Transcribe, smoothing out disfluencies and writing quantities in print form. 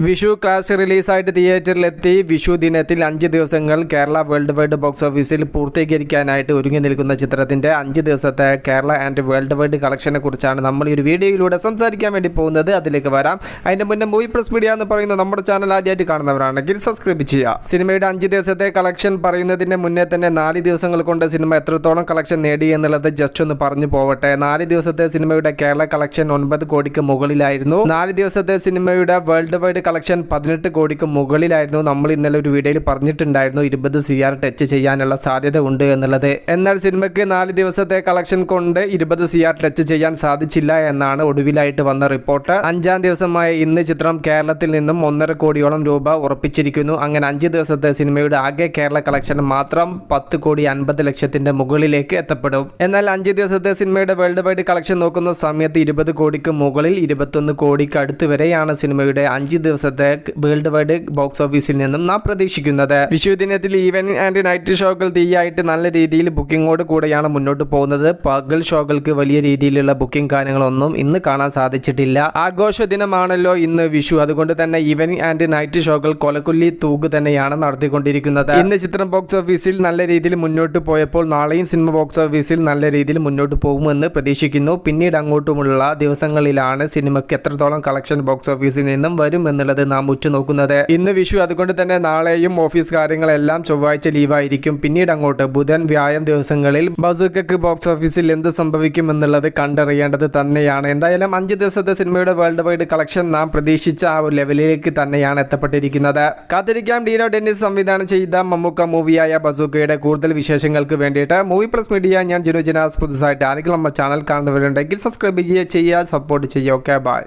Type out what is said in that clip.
Vishu class റിലീസായിട്ട് തിയേറ്ററിലെത്തി. Vishu ദിനത്തിൽ 5 ദിവസങ്ങൾ Kerala world wide box ഓഫീസിൽ പൂർത്തീകരിക്കാനായിട്ട് ഒരുങ്ങി നിൽക്കുന്ന ചിത്രത്തിൻ്റെ 5 ദിവസത്തെ കേരള ആൻഡ് വേൾഡ് വൈഡ് കളക്ഷനെ കുറിച്ചാണ് നമ്മൾ ഈ ഒരു വീഡിയോയിലൂടെ സംസാരിക്കാൻ വേണ്ടി പോകുന്നത്. അതിലേക്ക് വരാം. അതിൻ്റെ മുന്നേ മൂവി പ്ലസ് മീഡിയ എന്ന് പറയുന്ന നമ്മുടെ ചാനൽ ആദ്യമായിട്ട് കാണുന്നവരാണെങ്കിൽ സബ്സ്ക്രൈബ് ചെയ്യുക. സിനിമയുടെ 5 ദിവസത്തെ കളക്ഷൻ പറയുന്നതിന് മുന്നേ തന്നെ 4 ദിവസങ്ങൾ കൊണ്ട് സിനിമ എത്രത്തോളം കളക്ഷൻ നേടി എന്നുള്ളത് ജസ്റ്റ് ഒന്ന് പറഞ്ഞു പോവട്ടെ. 4 ദിവസത്തെ സിനിമയുടെ കേരള കളക്ഷൻ 9 കോടിക്ക് മുകളിലായിരുന്നു. 4 ദിവസത്തെ സിനിമയുടെ വേൾഡ് വൈഡ് കളക്ഷൻ 18 കോടിക്ക് മുകളിലായിരുന്നു. നമ്മൾ ഇന്നലെ ഒരു വീഡിയോയിൽ പറഞ്ഞിട്ടുണ്ടായിരുന്നു 20 CR ടച്ച് ചെയ്യാനുള്ള സാധ്യത ഉണ്ട് എന്നുള്ളത്. എന്നാൽ സിനിമയ്ക്ക് 4 ദിവസത്തെ കളക്ഷൻ കൊണ്ട് 20 CR ടച്ച് ചെയ്യാൻ സാധിച്ചില്ല എന്നാണ് ഒടുവിലായിട്ട് വന്ന റിപ്പോർട്ട്. 5-ാം ദിവസമായ ഇന്ന് ചിത്രം കേരളത്തിൽ നിന്നും 1.5 കോടിയോളം രൂപ ഉറപ്പിച്ചിരിക്കുന്നു. അങ്ങനെ 5 ദിവസത്തെ സിനിമയുടെ ആകെ കേരള കളക്ഷൻ മാത്രം 10 കോടി 50 ലക്ഷത്തിന്റെ മുകളിലേക്ക് എത്തപ്പെടും. എന്നാൽ 5 ദിവസത്തെ സിനിമയുടെ വേൾഡ് വൈഡ് കളക്ഷൻ നോക്കുന്ന സമയത്ത് 20 കോടിക്ക് മുകളിൽ 21 കോടിക്ക് അടുത്ത് വരെയാണ് സിനിമയുടെ 5 ദിവസത്തെ വേൾഡ് വൈഡ് ബോക്സ് ഓഫീസിൽ നിന്നും നാം പ്രതീക്ഷിക്കുന്നത്. വിഷു ദിനത്തിൽ ഈവനിങ് ആൻഡ് നൈറ്റ് ഷോകൾ തീയായിട്ട് നല്ല രീതിയിൽ ബുക്കിങ്ങോട് കൂടെയാണ് മുന്നോട്ട് പോകുന്നത്. പകൽ ഷോകൾക്ക് വലിയ രീതിയിലുള്ള ബുക്കിംഗ് കാര്യങ്ങളൊന്നും ഇന്ന് കാണാൻ സാധിച്ചിട്ടില്ല. ആഘോഷ ദിനമാണല്ലോ ഇന്ന് വിഷു. അതുകൊണ്ട് തന്നെ ഈവനിങ് ആൻഡ് നൈറ്റ് ഷോകൾ കൊലക്കുല്ലി തൂക്ക് തന്നെയാണ് നടത്തിക്കൊണ്ടിരിക്കുന്നത്. ഇന്ന് ചിത്രം ബോക്സ് ഓഫീസിൽ നല്ല രീതിയിൽ മുന്നോട്ട് പോയപ്പോൾ നാളെയും സിനിമ ബോക്സ് ഓഫീസിൽ നല്ല രീതിയിൽ മുന്നോട്ട് പോകുമെന്ന് പ്രതീക്ഷിക്കുന്നു. പിന്നീട് അങ്ങോട്ടുമുള്ള ദിവസങ്ങളിലാണ് സിനിമയ്ക്ക് എത്രത്തോളം കളക്ഷൻ ബോക്സ് ഓഫീസിൽ നിന്നും വരും എന്നുള്ളത് നാം ഉറ്റുനോക്കുന്നത്. ഇന്ന് വിഷു, അതുകൊണ്ട് തന്നെ നാളെയും ഓഫീസ് കാര്യങ്ങളെല്ലാം ചൊവ്വാഴ്ച ലീവായിരിക്കും. പിന്നീട് അങ്ങോട്ട് ബുധൻ വ്യാഴം ദിവസങ്ങളിൽ ബസൂക്കയ്ക്ക് ബോക്സ് ഓഫീസിൽ എന്ത് സംഭവിക്കും എന്നുള്ളത് കണ്ടറിയേണ്ടത് തന്നെയാണ്. എന്തായാലും 5 ദിവസത്തെ സിനിമയുടെ വേൾഡ് വൈഡ് കളക്ഷൻ നാം പ്രതീക്ഷിച്ച ആ ഒരു ലെവലിലേക്ക് തന്നെയാണ് എത്തപ്പെട്ടിരിക്കുന്നത്. കാത്തിരിക്കാം. ഡീനോ ഡെന്നിസ് സംവിധാനം ചെയ്ത മമ്മൂക്ക മൂവിയായ ബസൂക്കയുടെ കൂടുതൽ വിശേഷങ്ങൾക്ക് വേണ്ടിയിട്ട് മൂവി പ്ലസ് മീഡിയ, ഞാൻ ജിനു ജിനാസ്. പുതുസായിട്ട് ആരെങ്കിലും നമ്മുടെ ചാനൽ കാണുന്നവരുണ്ടെങ്കിൽ സബ്സ്ക്രൈബ് ചെയ്യുക, സപ്പോർട്ട് ചെയ്യുക. Okay, by.